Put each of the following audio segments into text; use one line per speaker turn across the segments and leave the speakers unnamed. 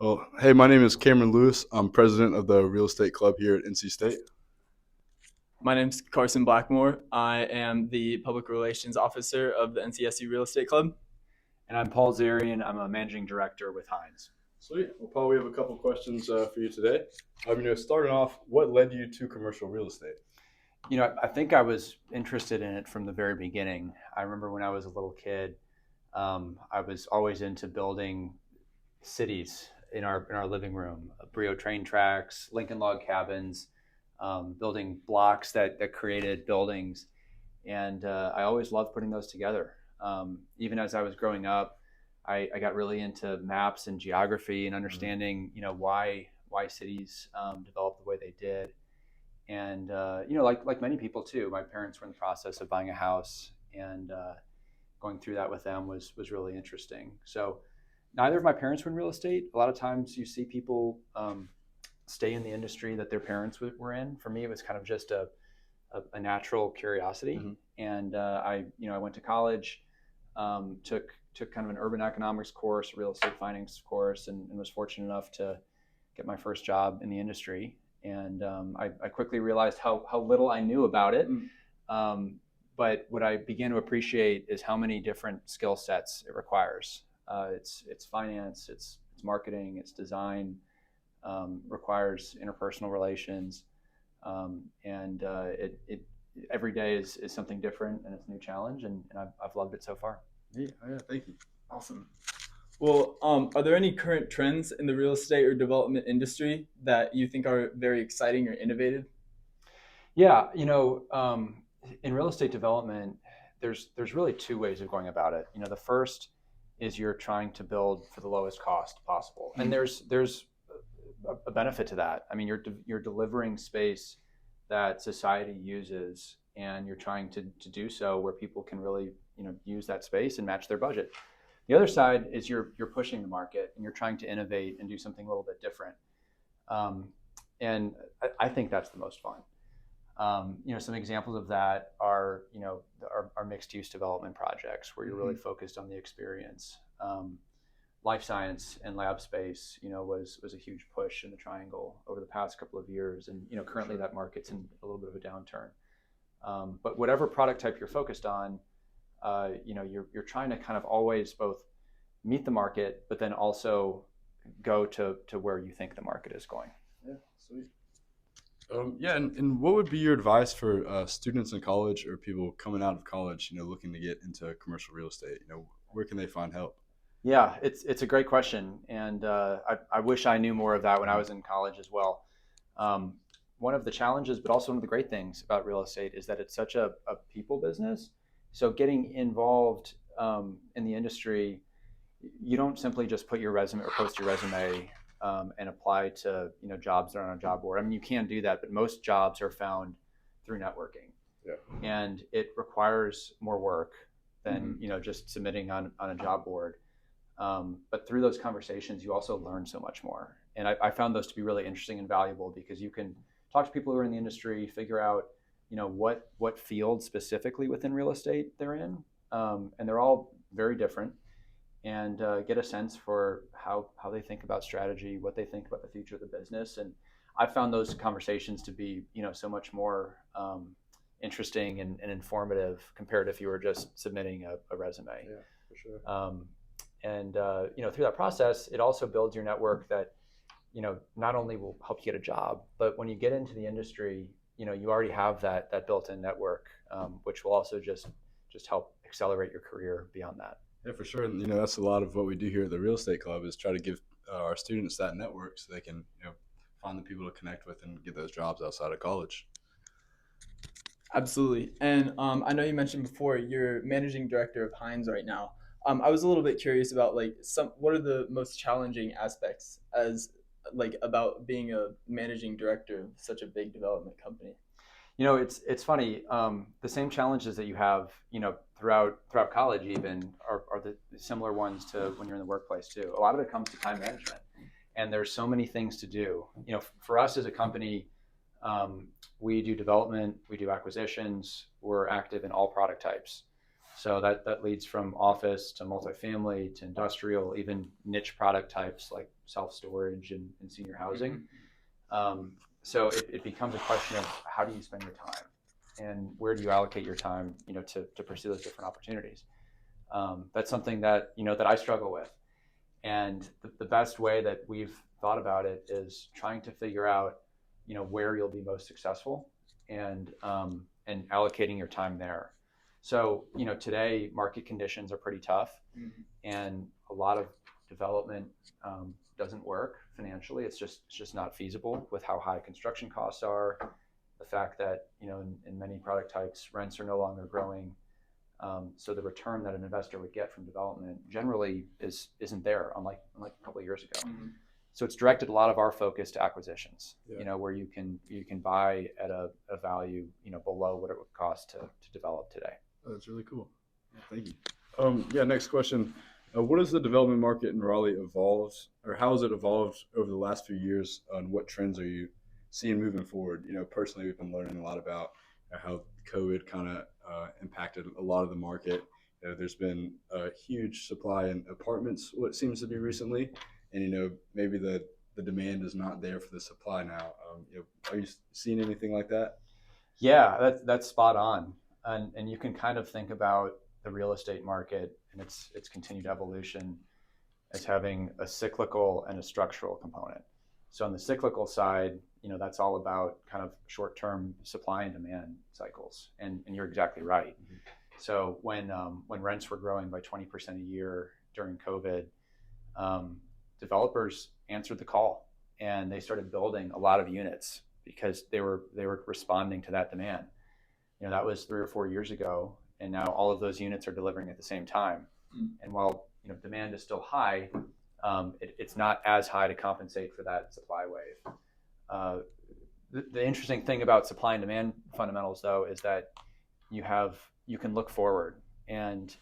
Well, hey, my name is Cameron Lewis. I'm president of the real estate club here at NC State.
My name's Carson Blackmore. I am the public relations officer of the NCSU Real Estate Club.
And I'm Paul Zarian. I'm a managing director with Hines.
Sweet. Well, Paul, we have a couple questions for you today. Starting off, what led you to commercial real estate?
I think I was interested in it from the very beginning. I remember when I was a little kid, I was always into building cities in our living room, Brio train tracks, Lincoln log cabins, building blocks that created buildings, and I always loved putting those together. Even as I was growing up, I got really into maps and geography and understanding, why cities developed the way they did. And like many people too, my parents were in the process of buying a house, and going through that with them was really interesting. So neither of my parents were in real estate. A lot of times you see people stay in the industry that their parents were in. For me, it was kind of just a natural curiosity. And I went to college, took kind of an urban economics course, real estate finance course, and was fortunate enough to get my first job in the industry. And I quickly realized how little I knew about it. But what I began to appreciate is how many different skill sets it requires. It's finance, it's marketing, it's design, requires interpersonal relations, and it every day is something different, and it's a new challenge, and I've loved it so far.
Yeah, thank you.
Awesome. Well, are there any current trends in the real estate or development industry that you think are very exciting or innovative?
Yeah, in real estate development, there's really two ways of going about it. The first is you're trying to build for the lowest cost possible, and there's a benefit to that. I mean, you're delivering space that society uses, and you're trying to do so where people can really use that space and match their budget. The other side is you're pushing the market, and you're trying to innovate and do something a little bit different. And I think that's the most fun. Some examples of that are our mixed use development projects where you're really focused on the experience. Life science and lab space, was a huge push in the Triangle over the past couple of years, and currently that market's in a little bit of a downturn. But whatever product type you're focused on, you're trying to kind of always both meet the market, but then also go to where you think the market is going.
Yeah, sweet. And what would be your advice for students in college or people coming out of college, looking to get into commercial real estate? Where can they find help?
Yeah, it's a great question, and I wish I knew more of that when I was in college as well. One of the challenges, but also one of the great things about real estate is that it's such a people business. So getting involved in the industry, you don't simply just put your resume or post your resume and apply to jobs that are on a job board. I mean, you can do that, but most jobs are found through networking.
Yeah.
And it requires more work than just submitting on a job board. But through those conversations, you also learn so much more. And I found those to be really interesting and valuable because you can talk to people who are in the industry, figure out what field specifically within real estate they're in, and they're all very different, and get a sense for how they think about strategy, what they think about the future of the business. And I found those conversations to be so much more interesting and informative compared to if you were just submitting a resume.
Yeah, for sure.
And through that process, it also builds your network that not only will help you get a job, but when you get into the industry, you already have that built-in network, which will also just help accelerate your career beyond that.
Yeah, for sure. And that's a lot of what we do here at the Real Estate Club is try to give our students that network so they can find the people to connect with and get those jobs outside of college.
Absolutely. And I know you mentioned before you're managing director of Hines right now. I was a little bit curious about what are the most challenging aspects about being a managing director of such a big development company.
It's funny. The same challenges that you have, throughout college even are the similar ones to when you're in the workplace too. A lot of it comes to time management, and there's so many things to do. For us as a company, we do development, we do acquisitions, we're active in all product types. So that leads from office to multifamily to industrial, even niche product types like self-storage and senior housing. So it becomes a question of how do you spend your time and where do you allocate your time, to pursue those different opportunities. That's something that, that I struggle with. And the best way that we've thought about it is trying to figure out, where you'll be most successful and allocating your time there. So, today market conditions are pretty tough, and a lot of development doesn't work financially. It's just not feasible with how high construction costs are. The fact that, in many product types, rents are no longer growing. So the return that an investor would get from development generally isn't there, unlike a couple of years ago. So it's directed a lot of our focus to acquisitions, where you can buy at a value, below what it would cost to develop today.
Oh, that's really cool. Thank you. Next question. What has the development market in Raleigh evolved, or how has it evolved over the last few years, and what trends are you seeing moving forward? Personally, we've been learning a lot about how COVID kind of impacted a lot of the market. There's been a huge supply in apartments, what seems to be recently, and maybe the demand is not there for the supply now. Are you seeing anything like that?
Yeah, that's spot on. And you can kind of think about the real estate market and its continued evolution as having a cyclical and a structural component. So on the cyclical side, that's all about kind of short-term supply and demand cycles. And you're exactly right. So when rents were growing by 20% a year during COVID, developers answered the call and they started building a lot of units because they were responding to that demand. That was 3 or 4 years ago, and now all of those units are delivering at the same time. And while demand is still high, it's not as high to compensate for that supply wave. The interesting thing about supply and demand fundamentals, though, is that you can look forward, and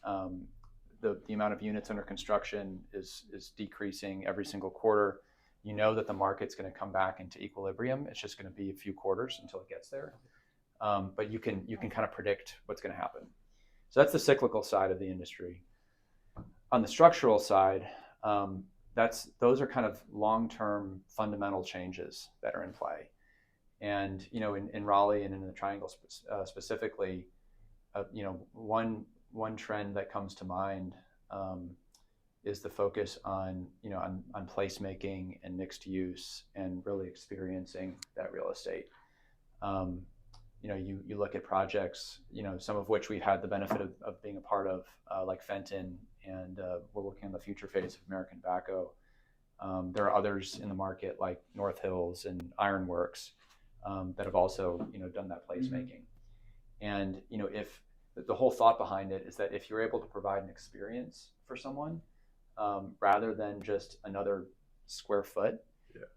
the amount of units under construction is decreasing every single quarter. That the market's going to come back into equilibrium. It's just going to be a few quarters until it gets there. But you can kind of predict what's going to happen. So that's the cyclical side of the industry. On the structural side, those are kind of long-term fundamental changes that are in play. And in Raleigh and in the Triangle specifically, one trend that comes to mind is the focus on placemaking and mixed use and really experiencing that real estate. You look at projects, some of which we've had the benefit of being a part of, like Fenton, and we're working on the future phase of American Tobacco. There are others in the market like North Hills and Ironworks that have also, done that placemaking. And, if the whole thought behind it is that if you're able to provide an experience for someone, rather than just another square foot,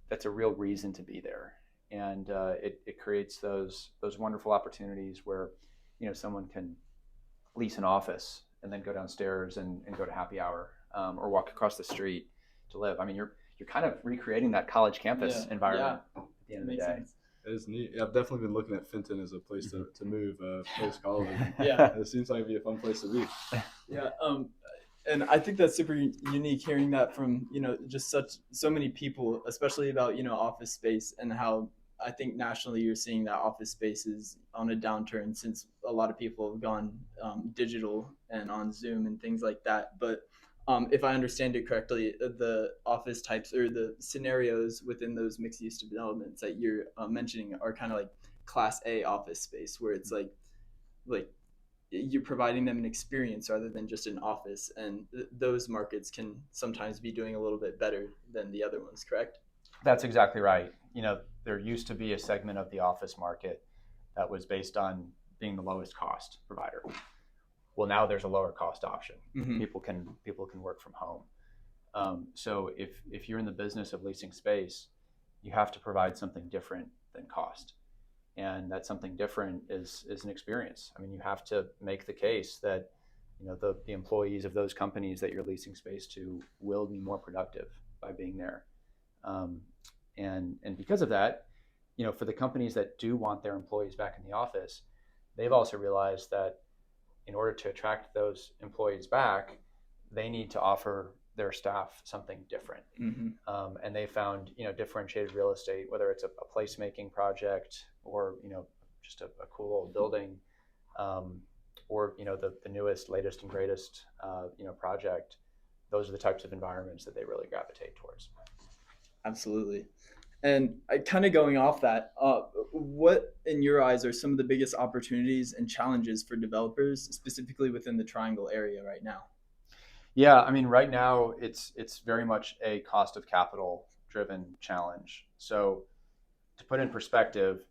that's a real reason to be there. And it creates those wonderful opportunities where someone can lease an office and then go downstairs and go to happy hour, or walk across the street to live. I mean, you're kind of recreating that college campus environment at the end of the day.
Sense.
It is neat. I've definitely been looking at Fenton as a place to move post college. It seems like it'd be a fun place to be.
And I think that's super unique hearing that from just so many people, especially about office space, and how I think nationally you're seeing that office space is on a downturn since a lot of people have gone digital and on Zoom and things like that. But if I understand it correctly, the office types or the scenarios within those mixed use developments that you're mentioning are kind of like Class A office space, where it's like you're providing them an experience rather than just an office, and those markets can sometimes be doing a little bit better than the other ones, correct?
That's exactly right. There used to be a segment of the office market that was based on being the lowest cost provider. Well, now there's a lower cost option. People can work from home. So if you're in the business of leasing space, you have to provide something different than cost. And that something different is an experience. I mean, you have to make the case that the employees of those companies that you're leasing space to will be more productive by being there. And because of that, for the companies that do want their employees back in the office, they've also realized that in order to attract those employees back, they need to offer their staff something different. And they found, differentiated real estate, whether it's a placemaking project or, just a cool old building, or, the newest, latest and greatest, project. Those are the types of environments that they really gravitate towards.
Absolutely. And kind of going off that, what in your eyes are some of the biggest opportunities and challenges for developers, specifically within the Triangle area right now?
Yeah, I mean, right now it's very much a cost of capital driven challenge. So to put in perspective,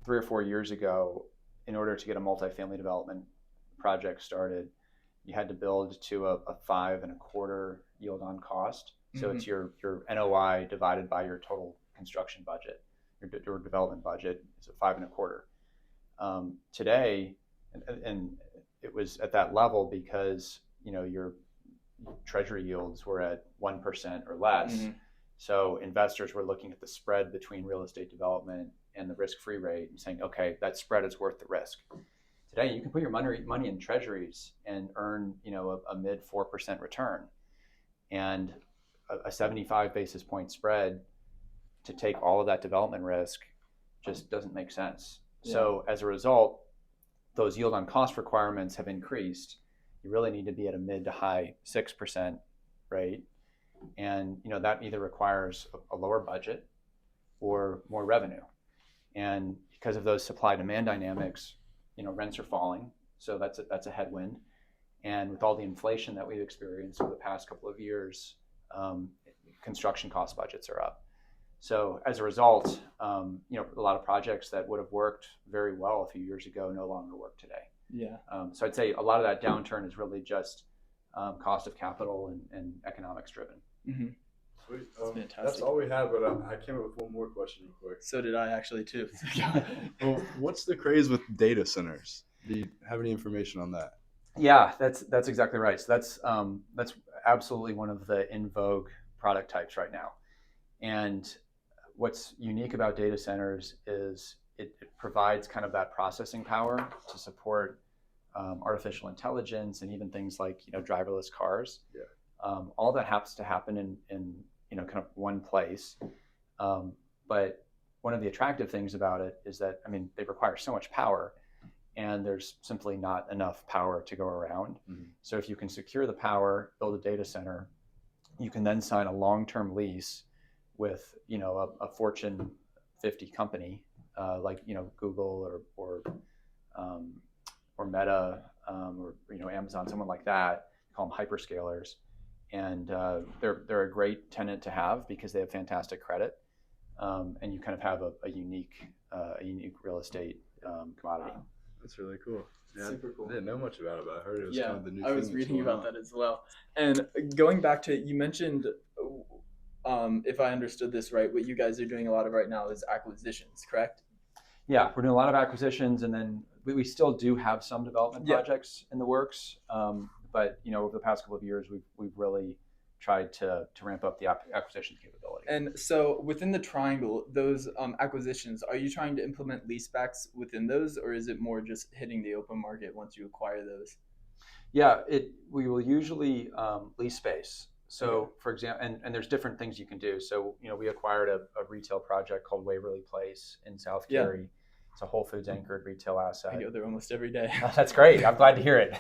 3 or 4 years ago, in order to get a multifamily development project started, you had to build to a 5.25 yield on cost. So it's your NOI divided by your total construction budget. Your development budget is at 5.25. Today, and it was at that level because your treasury yields were at 1% or less. So investors were looking at the spread between real estate development and the risk-free rate and saying, okay, that spread is worth the risk. Today, you can put your money in treasuries and earn a mid 4% return, and a 75 basis point spread to take all of that development risk just doesn't make sense. Yeah. So as a result, those yield on cost requirements have increased. You really need to be at a mid to high 6% rate. And that either requires a lower budget or more revenue. And because of those supply demand dynamics, rents are falling. So that's a headwind. And with all the inflation that we've experienced over the past couple of years, construction cost budgets are up. So as a result, a lot of projects that would have worked very well a few years ago no longer work today.
Yeah.
So I'd say a lot of that downturn is really just cost of capital and economics driven.
Sweet.
That's fantastic.
That's all we have, but I came up with one more question real quick.
So did I actually too.
Well, what's the craze with data centers? Do you have any information on that?
Yeah, that's exactly right. So that's absolutely one of the in vogue product types right now. And what's unique about data centers is it provides kind of that processing power to support artificial intelligence and even things like driverless cars.
Yeah.
All that happens to happen in kind of one place. But one of the attractive things about it is that they require so much power, and there's simply not enough power to go around. So if you can secure the power, build a data center, you can then sign a long-term lease with a Fortune 50 company like Google or Meta or Amazon, someone like that. Call them hyperscalers, and they're a great tenant to have because they have fantastic credit, and you kind of have a unique real estate commodity.
That's really cool. Yeah,
super cool.
I didn't know much about it, but I heard it was kind of the new thing.
I was reading about that as well. And going back to, you mentioned, if I understood this right, what you guys are doing a lot of right now is acquisitions, correct?
Yeah, we're doing a lot of acquisitions, and then we still do have some development projects in the works. But over the past couple of years, we've really tried to ramp up the acquisition capability.
And so within the Triangle, those acquisitions, are you trying to implement leasebacks within those, or is it more just hitting the open market once you acquire those?
Yeah, we will usually lease space. So for example, and there's different things you can do. So we acquired a retail project called Waverly Place in South Cary. It's a Whole Foods anchored retail asset.
I go there almost every day.
That's great. I'm glad to hear it.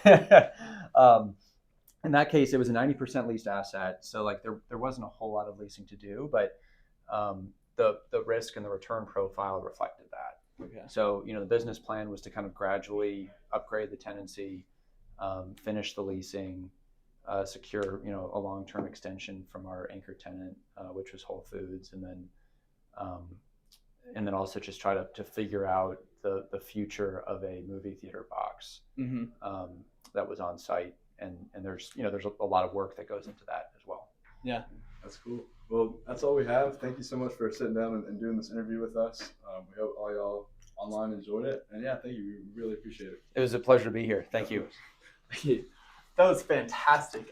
In that case, it was a 90% leased asset, so there wasn't a whole lot of leasing to do, but the risk and the return profile reflected that.
Okay.
So the business plan was to kind of gradually upgrade the tenancy, finish the leasing, secure a long-term extension from our anchor tenant, which was Whole Foods, and then also just try to figure out the future of a movie theater box that was on site. And there's a lot of work that goes into that as well.
Yeah,
that's cool. Well, that's all we have. Thank you so much for sitting down and doing this interview with us. We hope all y'all online enjoyed it. And thank you. We really appreciate it.
It was a pleasure to be here. Thank you.
That was fantastic.